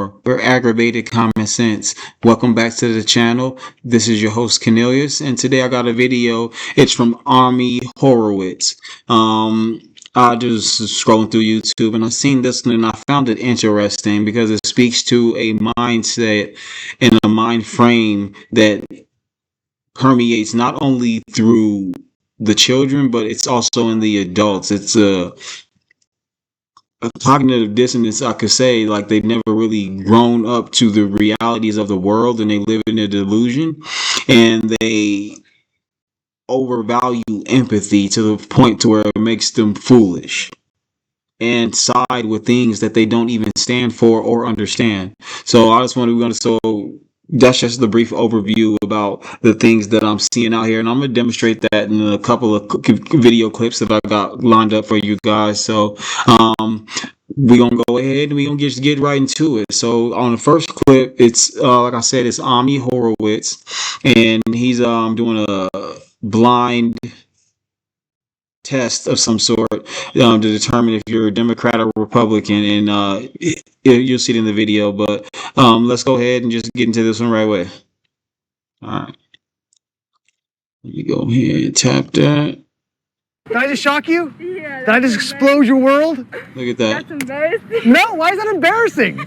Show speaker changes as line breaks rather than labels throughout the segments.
We're aggravated common sense. Welcome back to the channel. This is your host Cornelius, and today I got a video. It's from Army Horowitz. I just scrolling through YouTube and I seen this and I found it interesting because it speaks to a mindset and a mind frame that permeates not only through the children, but it's also in the adults. It's a cognitive dissonance, I could say. Like, they've never really grown up to the realities of the world and they live in a delusion, and they overvalue empathy to the point to where it makes them foolish and side with things that they don't even stand for or understand. So I just want to that's just the brief overview about the things that I'm seeing out here, and I'm going to demonstrate that in a couple of video clips that I got lined up for you guys. So we're going to go ahead and we're going to just get right into it. So on the first clip, it's like I said, it's Ami Horowitz, and he's doing a blind test of some sort to determine if you're a Democrat or Republican, and you'll see it in the video. But let's go ahead and just get into this one right away. All right, let me go ahead and tap that.
Did I just shock you?
Yeah.
Did I just explode your world?
Look at that.
That's embarrassing.
No, why is that embarrassing?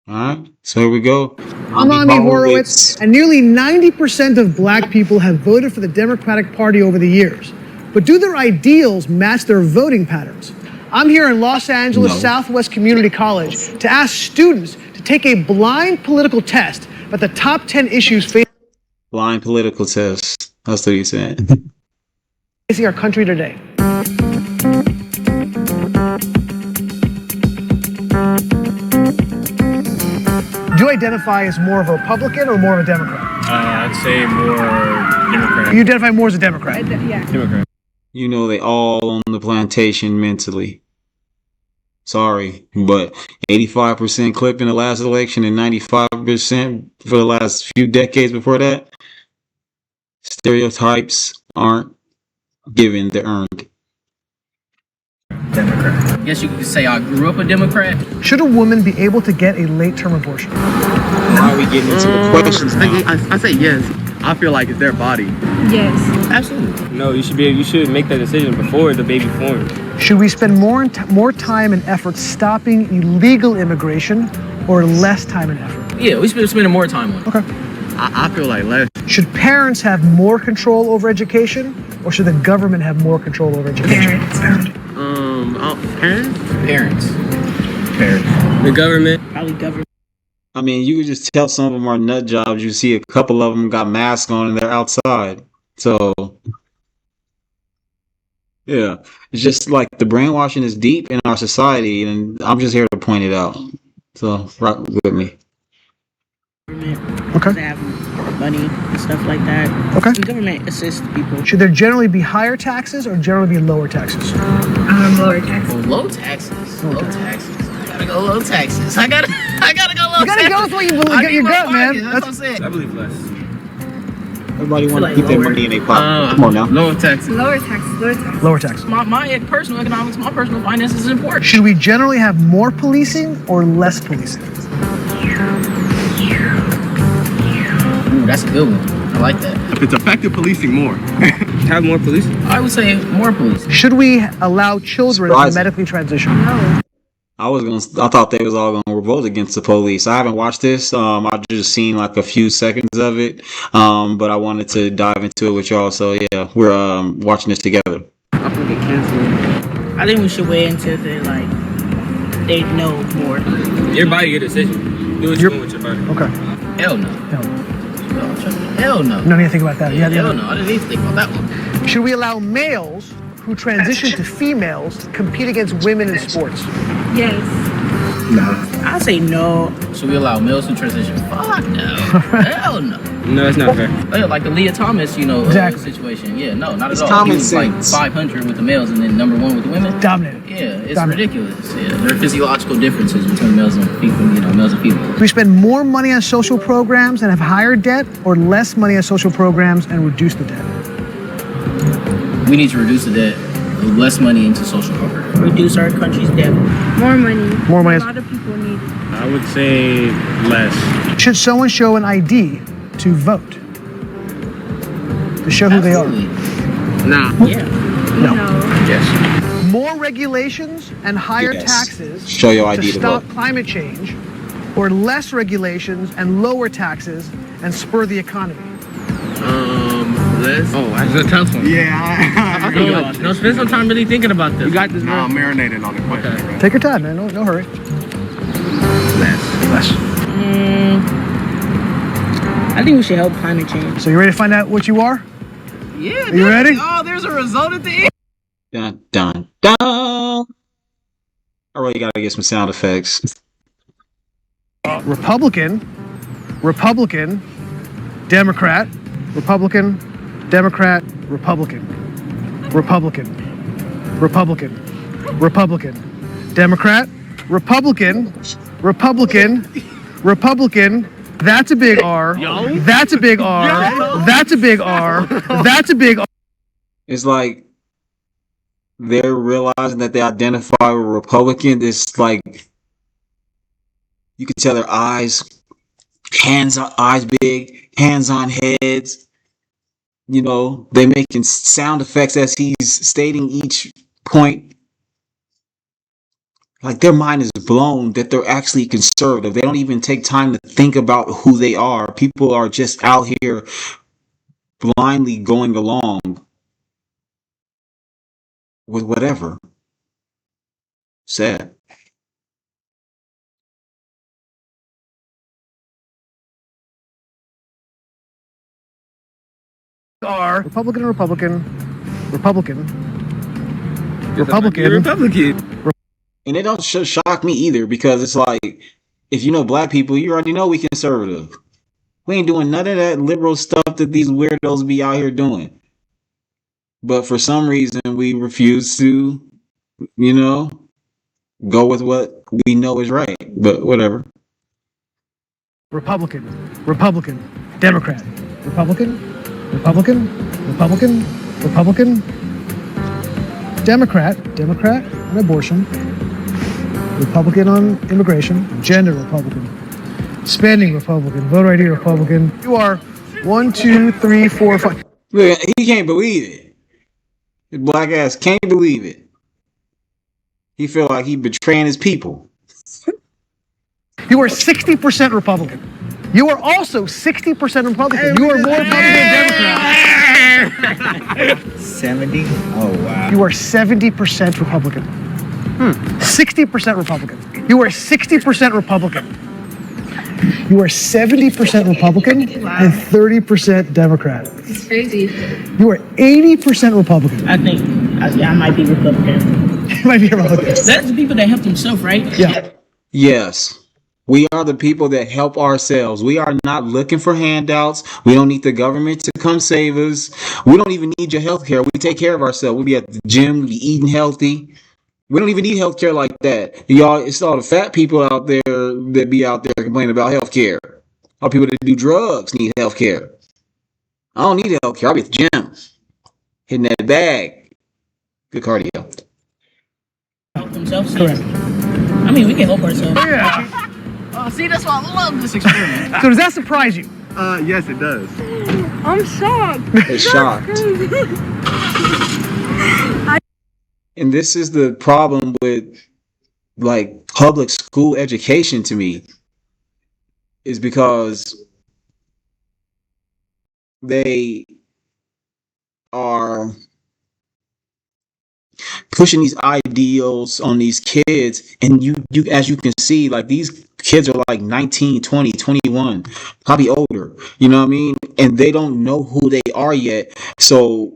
All right, so here we go.
I'm Ami Horowitz, and nearly 90% of black people have voted for the Democratic Party over the years. But do their ideals match their voting patterns? I'm here in Los Angeles Southwest Community College to ask students to take a blind political test about the top 10 issues
Blind political test. That's what he said.
facing our country today. Do you identify as more of a Republican or more of a Democrat?
I'd say more Democrat.
You identify more as a Democrat?
Yeah.
Democrat.
You know, they all on the plantation mentally. Sorry, but 85% clip in the last election and 95% for the last few decades before that. Stereotypes aren't given, they're earned.
Democrat. I guess you could say I grew up a Democrat.
Should a woman be able to get a late-term abortion?
Why are we getting into the questions now?
I say yes. I feel like it's their body.
Yes.
Absolutely.
No, you should make that decision before the baby forms.
Should we spend more time and effort stopping illegal immigration or less time and effort?
Yeah, we should be spending more time on it.
Okay.
I feel like less.
Should parents have more control over education, or should the government have more control over education?
Parents.
Parents.
The government.
Probably government.
I mean, you could just tell some of them are nut jobs. You see a couple of them got masks on and they're outside. So, yeah, it's just like the brainwashing is deep in our society, and I'm just here to point it out. So, rock with me.
Okay.
They have money and stuff like that.
Okay.
The government assists people.
Should there generally be higher taxes or generally be lower taxes?
Lower taxes.
Oh, low taxes. Low taxes. I gotta go low taxes. I gotta go low
You gotta go with what you believe. Your gut, man.
That's what I'm saying.
I believe less.
Everybody want to
like
keep their
lower.
money in their pocket. Come on now.
Lower taxes.
Lower taxes. Lower taxes.
Lower taxes.
My personal economics, my personal finances is important.
Should we generally have more policing or less policing?
Ooh, that's a good one. I like that.
If it's effective policing, more.
Have more police.
I would say more police.
Should we allow children to
Surprising.
medically transition?
No.
I thought they was all gonna revolt against the police. I haven't watched this. I just seen like a few seconds of it. But I wanted to dive into it with y'all. So yeah, we're watching this together.
I think it canceled.
I think we should wait until they know more.
Your body, your decision. Do what you want with your body.
Okay.
Hell no.
No.
Hell no.
No need to think about that.
Hell no. I didn't even think about that one.
Should we allow males who transition to females to compete against women in sports?
Yes.
No.
I say no.
Should we allow males to transition? Fuck no. Hell no.
No, it's not fair.
Oh, yeah, like the Leah Thomas,
Exactly.
situation. Yeah, no, not
It's
at all.
common
He was like
sense.
500 with the males and then number 1 with the women.
Dominated.
Yeah, it's
Dominated.
ridiculous. Yeah, there are physiological differences between males and people. Males and females.
Do we spend more money on social programs and have higher debt, or less money on social programs and reduce the debt?
We need to reduce the debt less money into social programs.
Reduce our country's debt.
More money.
More money.
A lot of people need it.
I would say less.
Should someone show an ID to vote? To show who they are?
Nah.
Yeah.
No.
Yes.
More regulations and higher
Yes.
taxes
Show your ID
to
to
stop
vote.
climate change, or less regulations and lower taxes and spur the economy?
Less.
Oh, that's a tough one.
Yeah,
No, spend some time really thinking about this. You got this,
No, I'm marinating on the question.
Okay.
Bro.
Take your time, man. No hurry.
Less.
I think we should help climate change.
So you ready to find out what you are?
Yeah.
Are you ready?
Oh, there's a result at the end.
Dun dun dun. I really gotta get some sound effects.
Republican, Democrat, Republican, Democrat, Republican, Democrat, Republican. That's a big R. That's a big R. That's a big R. That's a big R.
It's like they're realizing that they identify with Republican. It's like you can tell their eyes big, hands on heads. You know, they making sound effects as he's stating each point. Like their mind is blown that they're actually conservative. They don't even take time to think about who they are. People are just out here blindly going along with whatever. Sad.
R. Republican.
You're
Republican.
Republican.
And it don't shock me either, because it's like, if you know black people, you already know we conservative. We ain't doing none of that liberal stuff that these weirdos be out here doing. But for some reason, we refuse to, you know, go with what we know is right. But whatever.
Republican, Democrat, Republican, Democrat on abortion, Republican on immigration, gender Republican, spending Republican, voter ID Republican. You are 1, 2, 3, 4, 5.
Look, he can't believe it. His black ass can't believe it. He feel like he betraying his people.
You are 60% Republican. You are also 60% Republican. You are more Republican than Democrat.
70? Oh, wow.
You are 70% Republican. 60% Republican. You are 60% Republican. You are 70% Republican and 30% Democrat.
It's crazy.
You are 80% Republican.
I think, I might be Republican.
You might be a Republican.
That's the people that help themselves, right?
Yeah.
Yes. We are the people that help ourselves. We are not looking for handouts. We don't need the government to come save us. We don't even need your health care. We take care of ourselves. We be at the gym, we be eating healthy. We don't even need health care like that. Y'all, it's all the fat people out there that be out there complaining about health care. All people that do drugs need health care. I don't need health care. I'll be at the gym, hitting that bag. Good cardio.
Help themselves. Correct. I mean, we can help ourselves.
Yeah.
Oh, see, that's why I love this experiment.
So does that surprise you?
Yes, it does.
I'm shocked.
They're shocked. And this is the problem with like public school education to me, is because they are pushing these ideals on these kids, and you as you can see, like these kids are like 19, 20, 21, probably older, you know what I mean, and they don't know who they are yet. So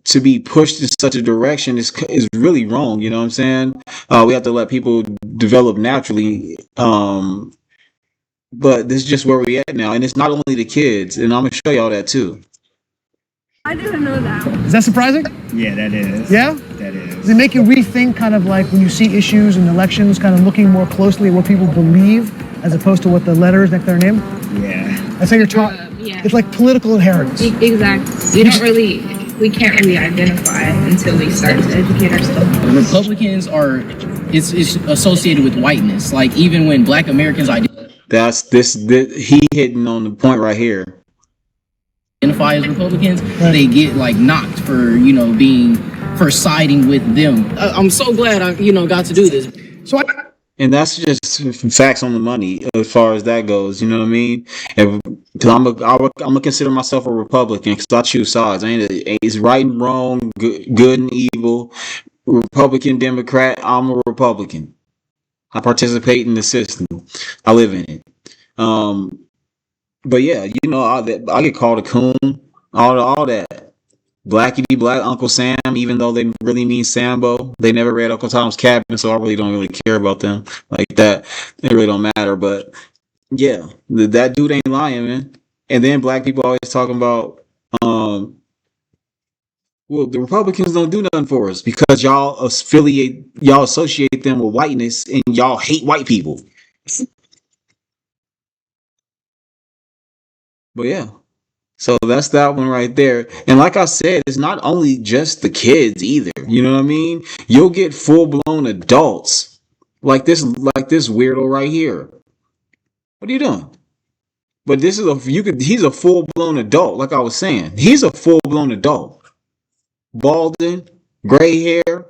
to be pushed in such a direction is really wrong, you know what I'm saying? We have to let people develop naturally, but this is just where we're at now, and it's not only the kids, and I'm gonna show y'all that too.
I didn't know that.
Is that surprising?
Yeah, that is.
Yeah?
That is.
Does it make you rethink kind of like when you see issues in elections, kind of looking more closely at what people believe as opposed to what the letters next to their name?
Yeah.
That's how you're taught.
Yeah.
It's like political inheritance.
Exactly. You don't really
we can't really identify until we start to educate ourselves.
Republicans are it's associated with whiteness. Like even when Black Americans
this he hitting on the point right here.
identify as Republicans, they get like knocked for for siding with them. I'm so glad I got to do this.
And that's just facts on the money as far as that goes. You know what I mean? Because I'm gonna consider myself a Republican because I choose sides. It's right and wrong, good and evil. Republican, Democrat. I'm a Republican. I participate in the system. I live in it. But yeah, I get called a coon. All that. Blackity Black, Uncle Sam, even though they really mean Sambo. They never read Uncle Tom's Cabin, so I really don't really care about them like that. It really don't matter. But yeah, that dude ain't lying, man. And then black people always talking about, well, the Republicans don't do nothing for us because y'all associate them with whiteness and y'all hate white people. But yeah. So that's that one right there. And like I said, it's not only just the kids either. You know what I mean? You'll get full blown adults like this weirdo right here. What are you doing? But he's a full blown adult, like I was saying. He's a full blown adult. Balding, gray hair,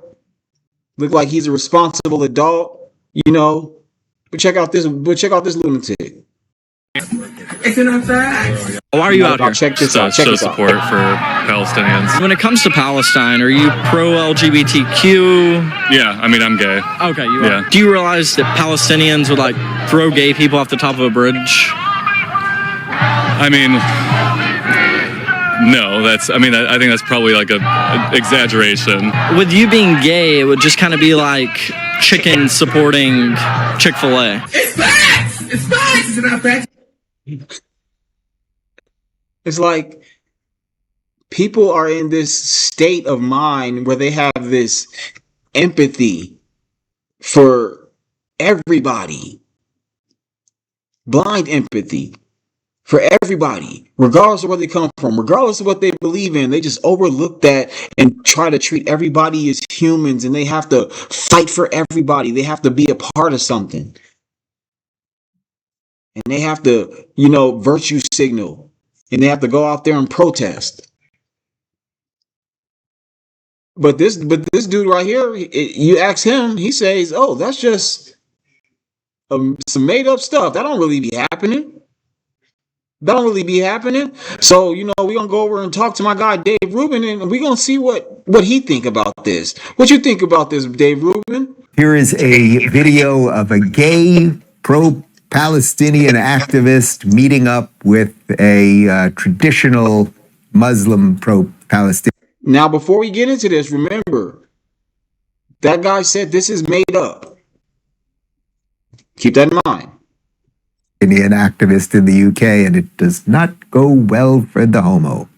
look like he's a responsible adult, But check out this lunatic.
Why are you out here?
Check this out.
Show support for Palestinians.
When it comes to Palestine, are you pro LGBTQ?
Yeah, I mean, I'm gay.
Okay, you are.
Yeah.
Do you realize that Palestinians would throw gay people off the top of a bridge?
I mean, no, I think that's probably like a exaggeration.
With you being gay, it would just kind of be like chicken supporting Chick-fil-A.
It's facts! It's facts! It's not facts!
It's like people are in this state of mind where they have this empathy for everybody. Blind empathy for everybody, regardless of where they come from, regardless of what they believe in. They just overlook that and try to treat everybody as humans, and they have to fight for everybody. They have to be a part of something. And they have to, virtue signal. And they have to go out there and protest. But this dude right here, you ask him, he says, "Oh, that's just some made up stuff. That don't really be happening. So, we're gonna go over and talk to my guy Dave Rubin, and we're gonna see what he think about this. What you think about this, Dave Rubin?
Here is a video of a gay pro-Palestinian activist meeting up with a traditional Muslim pro-Palestinian.
Now, before we get into this, remember, that guy said this is made up. Keep that in mind.
An activist in the UK, and it does not go well for the homo.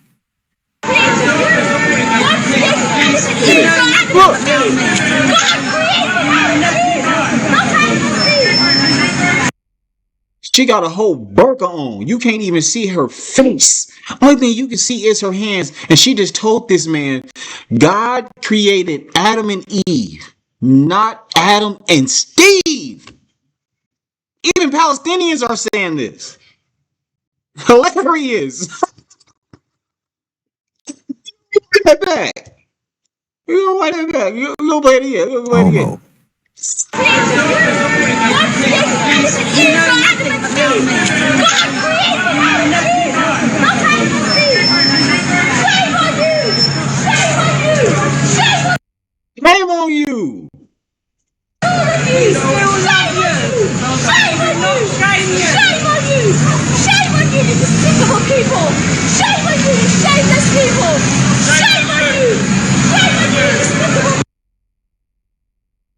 She got a whole burqa on. You can't even see her face. Only thing you can see is her hands. And she just told this man, God created Adam and Eve, not Adam and Steve. Even Palestinians are saying this. Hilarious. That back. You don't like that back. You don't play it again. You don't play it again. Shame on you.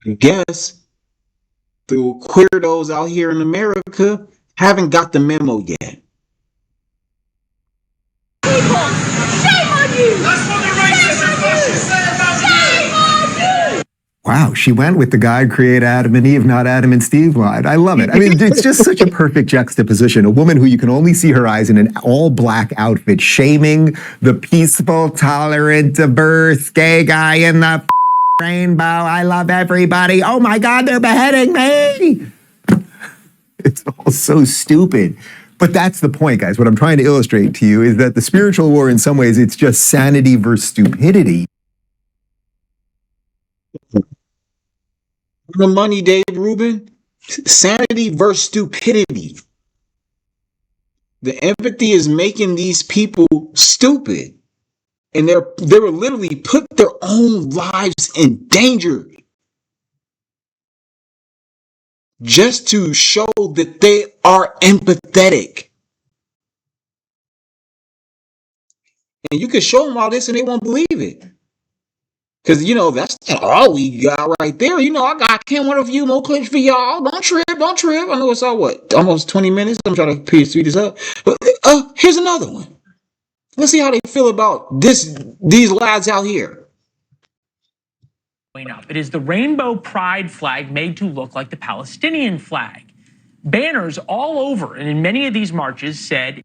I guess the queerdos out here in America haven't got the memo yet.
Wow, she went with the guy who created Adam and Eve, not Adam and Steve line. I love it. I mean, it's just such a perfect juxtaposition. A woman who you can only see her eyes in an all-black outfit, shaming the peaceful, tolerant, diverse gay guy in the rainbow. I love everybody. Oh my God, they're beheading me. It's all so stupid. But that's the point, guys. What I'm trying to illustrate to you is that the spiritual war, in some ways, it's just sanity versus stupidity.
The money, Dave Rubin. Sanity versus stupidity. The empathy is making these people stupid. And they were literally put their own lives in danger just to show that they are empathetic. And you can show them all this and they won't believe it. Because, you know, that's all we got right there. You know, I can't wait a few more clips for y'all. Don't trip. I know it's all, almost 20 minutes. I'm trying to speed this up. But here's another one. Let's see how they feel about these lads out here.
It is the rainbow pride flag made to look like the Palestinian flag. Banners all over and in many of these marches said,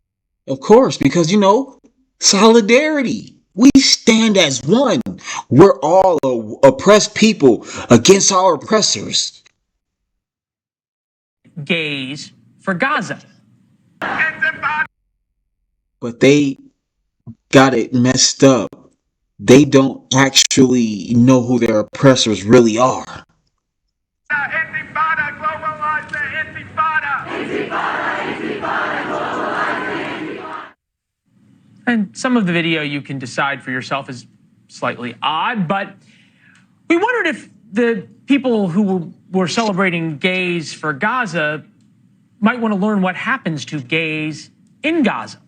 of course, because, you know, solidarity. We stand as one. We're all oppressed people against our oppressors.
Gays for Gaza.
But they got it messed up. They don't actually know who their oppressors really are.
And some of the video you can decide for yourself is slightly odd, but we wondered if the people who were celebrating gays for Gaza might want to learn what happens to gays in Gaza.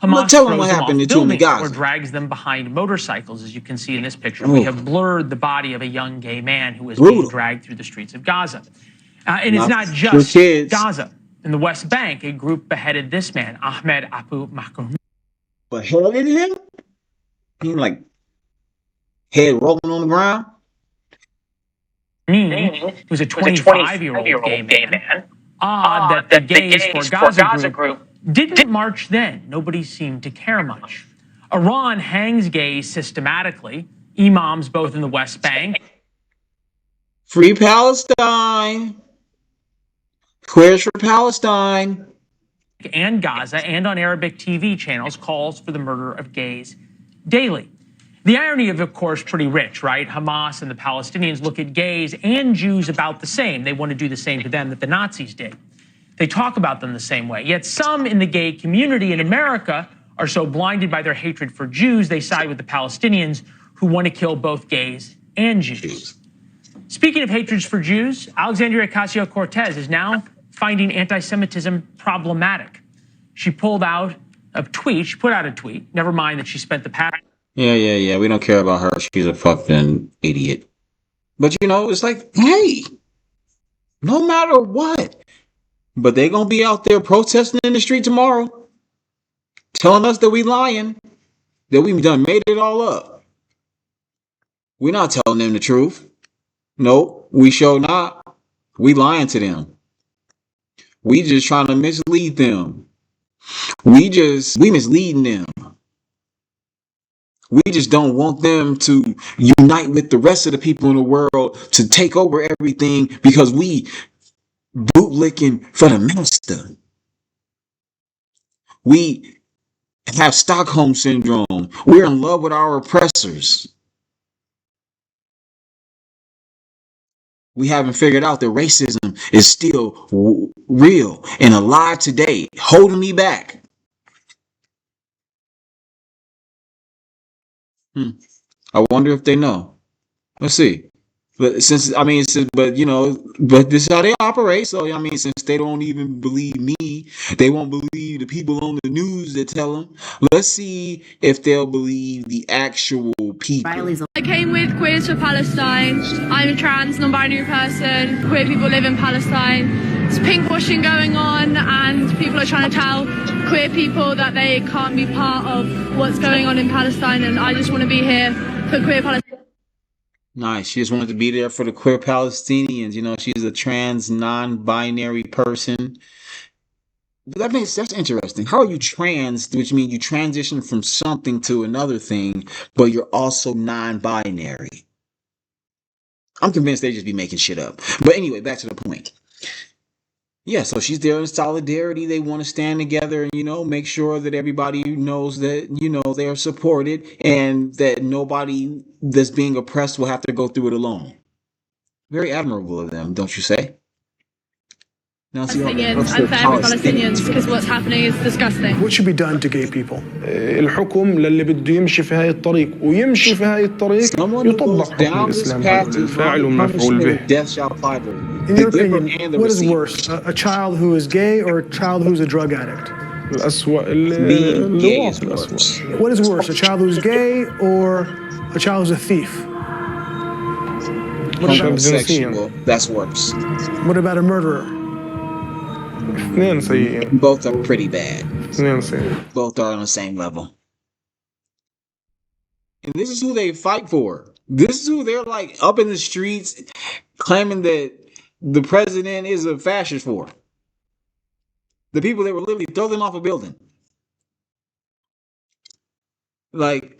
Hamas
tell them
throws
what
them
happened
off
to them in
buildings
Gaza.
or drags them behind motorcycles, as you can see in this picture.
Ooh.
We have blurred the body of a young gay man who is
Brutal.
being dragged through the streets of Gaza. And it's
Not
not just
kids.
Gaza. In the West Bank, a group beheaded this man, Ahmed Abu Makhoumi.
But headed him? He like head rolling on the ground?
He was a 25-year-old gay man. Odd that the Gays for Gaza group didn't march then. Nobody seemed to care much. Iran hangs gays systematically. Imams both in the West Bank.
Free Palestine. Prayers for Palestine.
And Gaza and on Arabic TV channels calls for the murder of gays daily. The irony of course, pretty rich, right? Hamas and the Palestinians look at gays and Jews about the same. They want to do the same to them that the Nazis did. They talk about them the same way. Yet some in the gay community in America are so blinded by their hatred for Jews, they side with the Palestinians who want to kill both gays and Jews. Speaking of hatreds for Jews, Alexandria Ocasio-Cortez is now finding anti-Semitism problematic. She put out a tweet, never mind that she spent the past...
Yeah, we don't care about her. She's a fucking idiot. But, you know, it's like, hey, no matter what. But they gonna be out there protesting in the street tomorrow, telling us that we lying, that we done made it all up. We're not telling them the truth. Nope, we sure not. We lying to them. We just trying to mislead them. We misleading them. We just don't want them to unite with the rest of the people in the world to take over everything because we bootlicking for the master. We have Stockholm syndrome. We're in love with our oppressors. We haven't figured out that racism is still real and alive today, holding me back. I wonder if they know. Let's see. But but this is how they operate. So, I mean, since they don't even believe me, they won't believe the people on the news that tell them. Let's see if they'll believe the actual people.
I came with Queers for Palestine. I'm a trans, non-binary person. Queer people live in Palestine. There's pinkwashing going on, and people are trying to tell queer people that they can't be part of what's going on in Palestine. And I just want to be here for Queer Palestine.
Nice. She just wanted to be there for the queer Palestinians. You know, she's a trans, non-binary person. But that's interesting. How are you trans, which means you transition from something to another thing, but you're also non-binary? I'm convinced they just be making shit up. But anyway, back to the point. Yeah, so she's there in solidarity. They want to stand together and, make sure that everybody knows that, they are supported and that nobody that's being oppressed will have to go through it alone. Very admirable of them, don't you say? Now, see,
Palestinians and for every Palestinians, because what's happening is disgusting.
What should be done to gay people?
الحكم للي بده يمشي في هاي الطريق ويمشي في هاي الطريق يطبق حكم الإسلام الفاعل والمفعول به.
In your opinion, what is worse, a child who is gay or a child who's a drug addict?
الأسوأ اللواط الأسوأ.
What is worse, a child who's gay or a child who's a thief?
Homosexual, that's worse.
What about a murderer?
اثنين سيئين.
Both are pretty bad.
اثنين سيئين.
Both are on the same level. And this is who they fight for. This is who they're like up in the streets claiming that the president is a fascist for. The people that were literally throw them off a building. Like,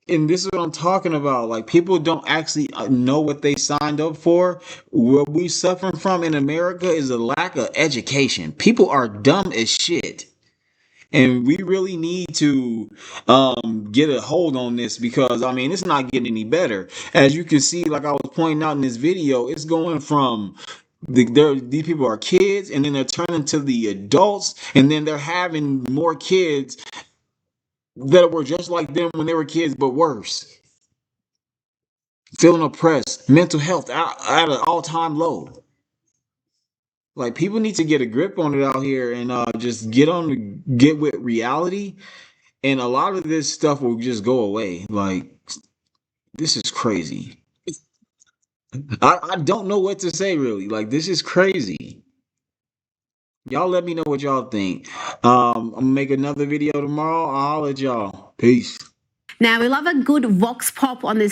and this is what I'm talking about. Like, people don't actually know what they signed up for. What we suffering from in America is a lack of education. People are dumb as shit. And we really need to get a hold on this because, I mean, it's not getting any better. As you can see, like I was pointing out in this video, it's going from these people are kids and then they're turning to the adults and then they're having more kids that were just like them when they were kids, but worse. Feeling oppressed, mental health at an all-time low. Like, people need to get a grip on it out here and just get with reality. And a lot of this stuff will just go away. Like, this is crazy. I don't know what to say, really. Like, this is crazy. Y'all let me know what y'all think. I'm gonna make another video tomorrow. I'll holler at y'all. Peace.
Now, we love a good vox pop on this